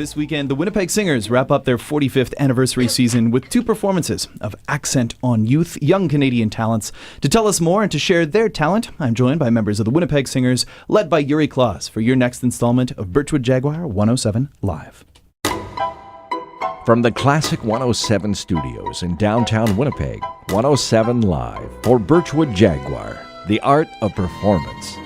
This weekend, the Winnipeg Singers wrap up their 45th anniversary season with two performances of Accent on Youth, young Canadian talents. To tell us more and to share their talent, I'm joined by members of the Winnipeg Singers, led by Yuri Claus, for your next installment of Birchwood Jaguar 107 Live. From the Classic 107 studios in downtown Winnipeg, 107 Live for Birchwood Jaguar, the art of performance.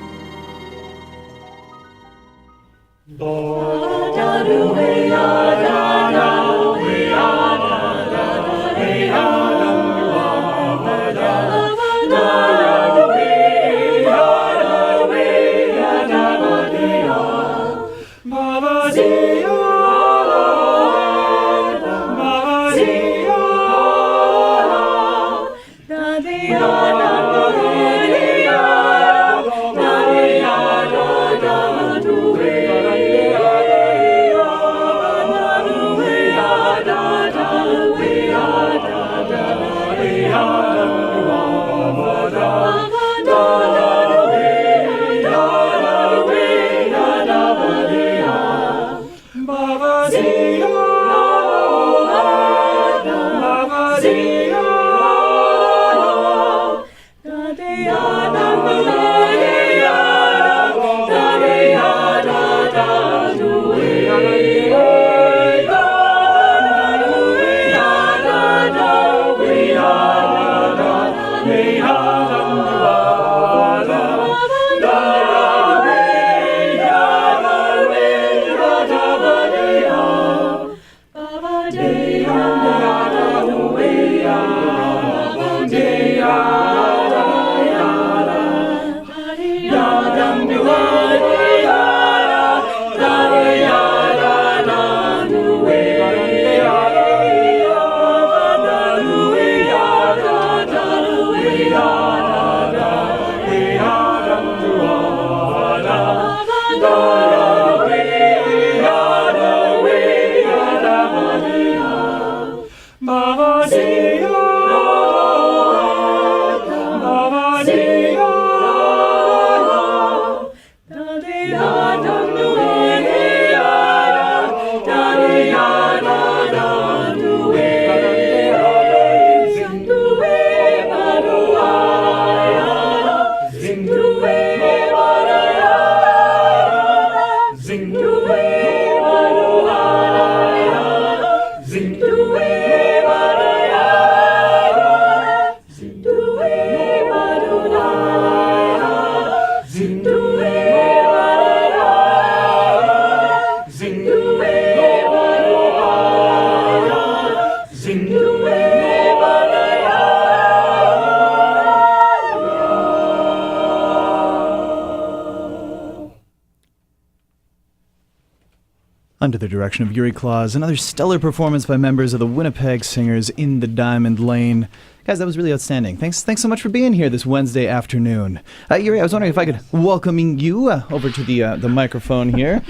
Under the direction of Yuri Claus, another stellar performance by members of the Winnipeg Singers in the Diamond Lane. Guys, that was really outstanding. Thanks so much for being here this Wednesday afternoon. Yuri, I was wondering if I could welcome you over to the microphone here.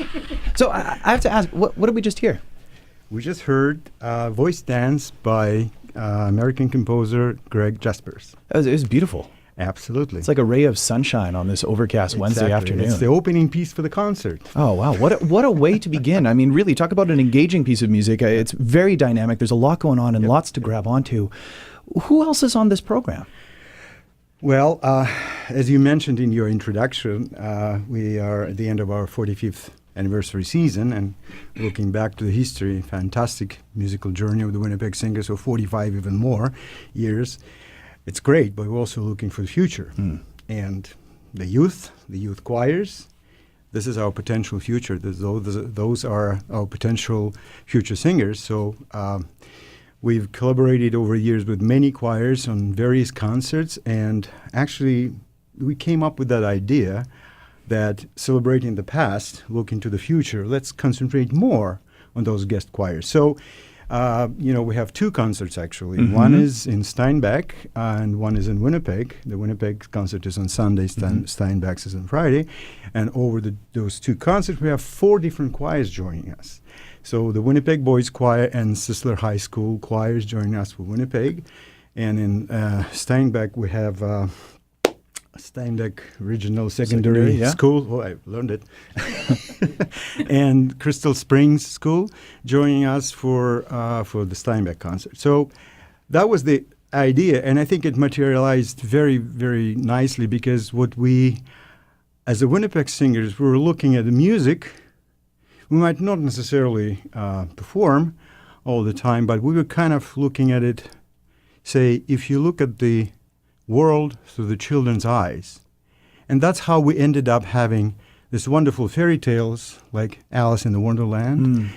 So I have to ask, what did we just hear? We just heard Voice Dance by American composer Greg Jaspers. It was beautiful. Absolutely. It's like a ray of sunshine on this overcast Wednesday afternoon. It's the opening piece for the concert. Oh, wow. What a way to begin. I mean, really, talk about an engaging piece of music. It's very dynamic. There's a lot going on and lots to grab onto. Who else is on this program? Well, as you mentioned in your introduction, we are at the end of our 45th anniversary season, and looking back to the history, fantastic musical journey of the Winnipeg Singers, so 45 even more years. It's great, but we're also looking for the future. And the youth choirs, this is our potential future. Those are our potential future singers. So we've collaborated over years with many choirs on various concerts, and actually we came up with that idea that celebrating the past, looking to the future, let's concentrate more on those guest choirs. So we have two concerts actually. Mm-hmm. One is in Steinbach and one is in Winnipeg. The Winnipeg concert is on Sunday, Steinbach's is on Friday. And over those two concerts, we have 4 different choirs joining us. So the Winnipeg Boys Choir and Sisler High School choirs joining us for Winnipeg. And in Steinbach, we have Steinbeck Regional Secondary yeah. School. Oh, I learned it. And Crystal Springs School joining us for the Steinbeck concert. So that was the idea, and I think it materialized very, very nicely because what we, as the Winnipeg singers, we were looking at the music. We might not necessarily perform all the time, but we were kind of looking at it, say, if you look at the world through the children's eyes. And that's how we ended up having this wonderful fairy tales like Alice in the Wonderland.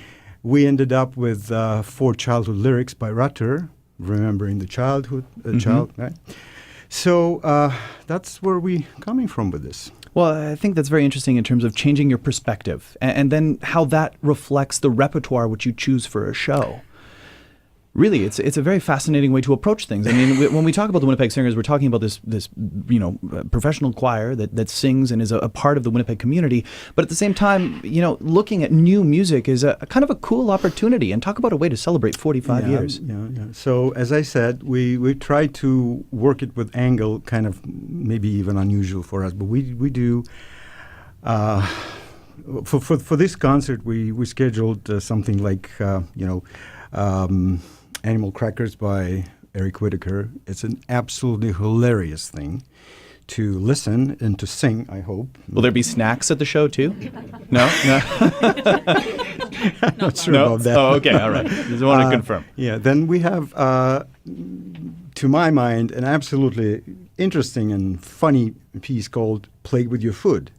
We ended up with 4 childhood lyrics by Rutter, remembering the childhood, child, right? So that's where we're coming from with this. Well, I think that's very interesting in terms of changing your perspective and then how that reflects the repertoire which you choose for a show. Really, it's a very fascinating way to approach things. I mean, when we talk about the Winnipeg Singers, we're talking about this professional choir that sings and is a part of the Winnipeg community. But at the same time, looking at new music is a kind of a cool opportunity. And talk about a way to celebrate 45 years. Yeah. So as I said, we try to work it with angle, kind of maybe even unusual for us. But we do. For this concert, we scheduled something like Animal Crackers by Eric Whittaker. It's an absolutely hilarious thing to listen and to sing, I hope. Will there be snacks at the show, too? No? I'm not sure about that. Oh, okay, all right. Just want to confirm. Yeah, then we have, to my mind, an absolutely interesting and funny piece called Play With Your Food.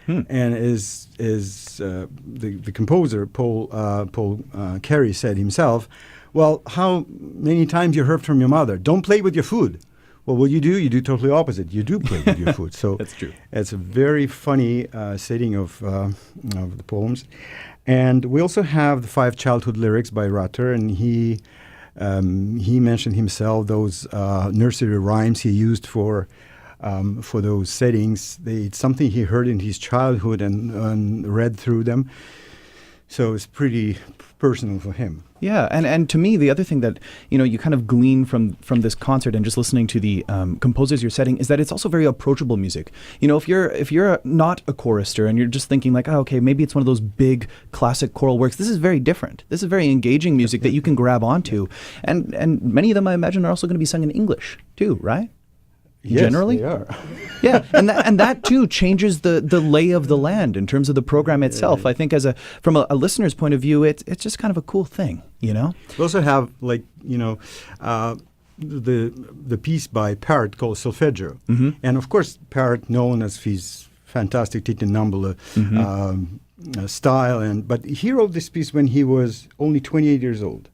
And is the composer, Paul Carey, said himself, well, how many times you heard from your mother, don't play with your food. Well, what you do totally opposite. You do play with your food. So that's true. It's a very funny setting of the poems. And we also have the 5 childhood lyrics by Rutter, and he mentioned himself those nursery rhymes he used for those settings. It's something he heard in his childhood and read through them. So it's pretty personal for him. Yeah, and to me, the other thing that you kind of glean from this concert and just listening to the composers you're setting is that it's also very approachable music. If you're not a chorister and you're just thinking like, oh, okay, maybe it's one of those big classic choral works, this is very different. This is very engaging music that you can grab onto, and many of them I imagine are also going to be sung in English too, right? Yes, generally, they are. Yeah, and that too changes the lay of the land in terms of the program itself. I think from a listener's point of view, it's just kind of a cool thing, We also have the piece by Parrott called Solfeggio, and of course Parrott known as his fantastic Titi Numbula style, but he wrote this piece when he was only 28 years old,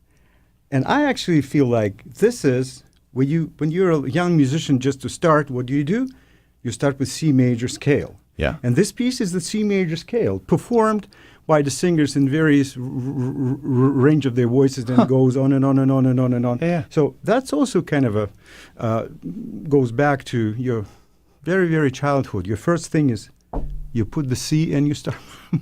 and I actually feel like this is. When you're a young musician, just to start, what do? You start with C major scale. Yeah. And this piece is the C major scale, performed by the singers in various range of their voices, and goes on and on and on and on and on. Yeah. So that's also kind of goes back to your very, very childhood. Your first thing is you put the C and you start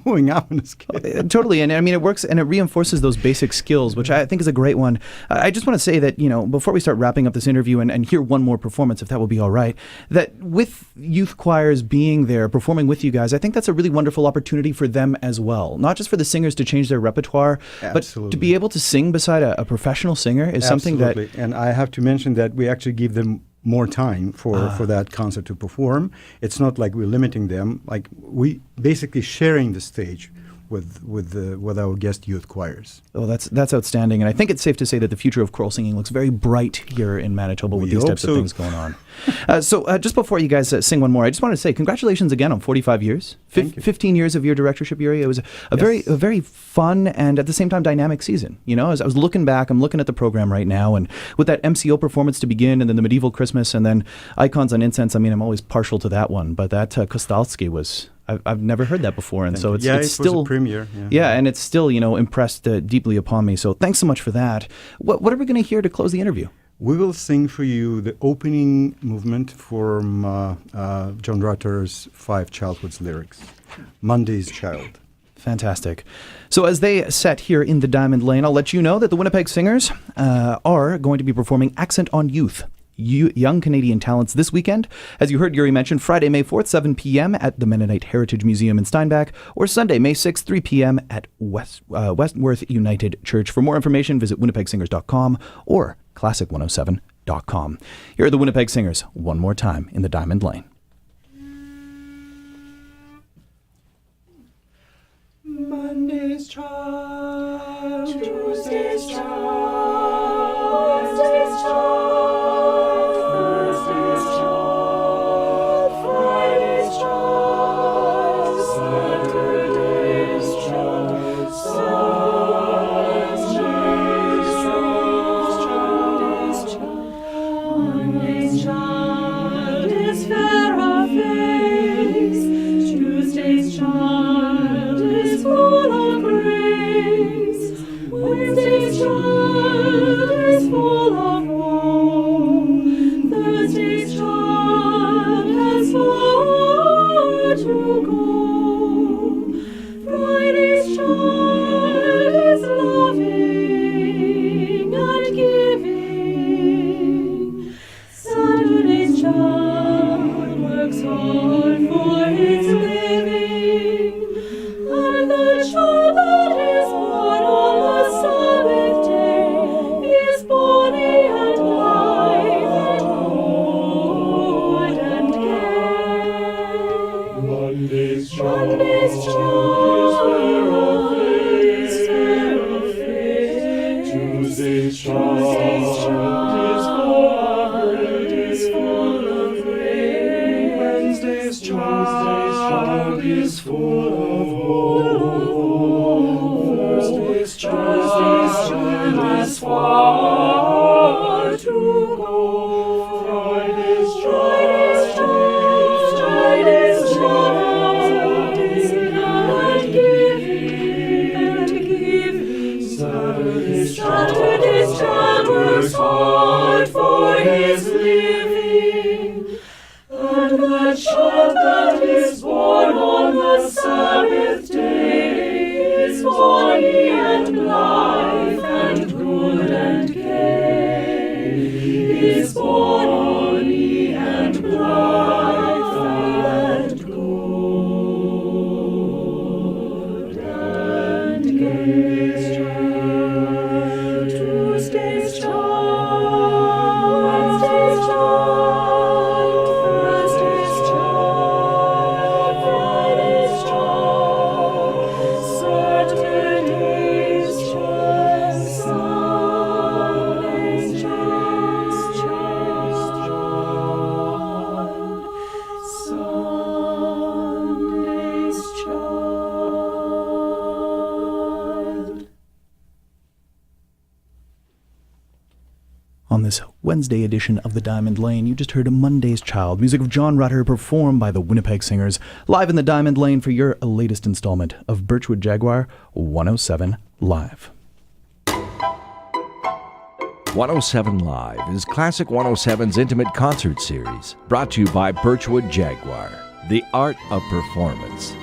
moving up on the scale. Totally. And I mean, it works and it reinforces those basic skills, which I think is a great one. I just want to say that, before we start wrapping up this interview and hear one more performance, if that will be all right, that with youth choirs being there, performing with you guys, I think that's a really wonderful opportunity for them as well. Not just for the singers to change their repertoire, Absolutely. but to be able to sing beside a professional singer is something that... And I have to mention that we actually give them more time for that concert to perform. It's not like we're limiting them. Like we basically sharing the stage with our guest youth choirs. Oh, that's outstanding. And I think it's safe to say that the future of choral singing looks very bright here in Manitoba with these types of things going on. So just before you guys sing one more, I just want to say congratulations again on 45 years. 15 years of your directorship, Yuri. It was a very fun and at the same time dynamic season. As I was looking back, I'm looking at the program right now, and with that MCO performance to begin, and then the Medieval Christmas, and then Icons on Incense, I mean, I'm always partial to that one, but that Kostalski was... I've never heard that before, and so it's still was a premiere. And it's still impressed deeply upon me. So thanks so much for that. What are we going to hear to close the interview? We will sing for you the opening movement from John Rutter's 5 childhood's lyrics, Monday's Child. Fantastic. So as they set here in the Diamond Lane, I'll let you know that the Winnipeg Singers are going to be performing Accent on Youth young Canadian talents this weekend. As you heard Yuri mention, Friday, May 4th, 7 p.m. at the Mennonite Heritage Museum in Steinbach, or Sunday, May 6th, 3 p.m. at Westworth United Church. For more information, visit winnipegsingers.com or classic107.com. Here are the Winnipeg Singers one more time in the Diamond Lane. Monday's child, Tuesday's child, Wednesday's child, Thursday's child, Friday's child, Saturday's child, Sunday's child, Monday's child is fair of face, Tuesday's child is full of grace. Wednesday's child is full of woe. Thursday's child has far to go. Friday's child is loving and giving. Saturday's child works hard for his living. And the child that is born on the Sabbath day is body and life and good and gay. Monday's child is fair of face. Tuesday's child is full of grace. Wednesday's child is full of Thursday's child has far to go. Friday's child is and giving. Saturday's child works hard for his living. And the child that is born on the Sabbath day is body and life and good and gay. Is body and life and good and gay. Tuesday's child, Wednesday's child, Thursday's child, Friday's child, Saturday's child, Sunday's child, Sunday's child. On this Wednesday edition of the Diamond Lane, you just heard Monday's Child, music of John Rutter performed by the Winnipeg Singers, live in the Diamond Lane for your latest installment of Birchwood Jaguar 107 Live. 107 Live is Classic 107's intimate concert series, brought to you by Birchwood Jaguar, the art of performance.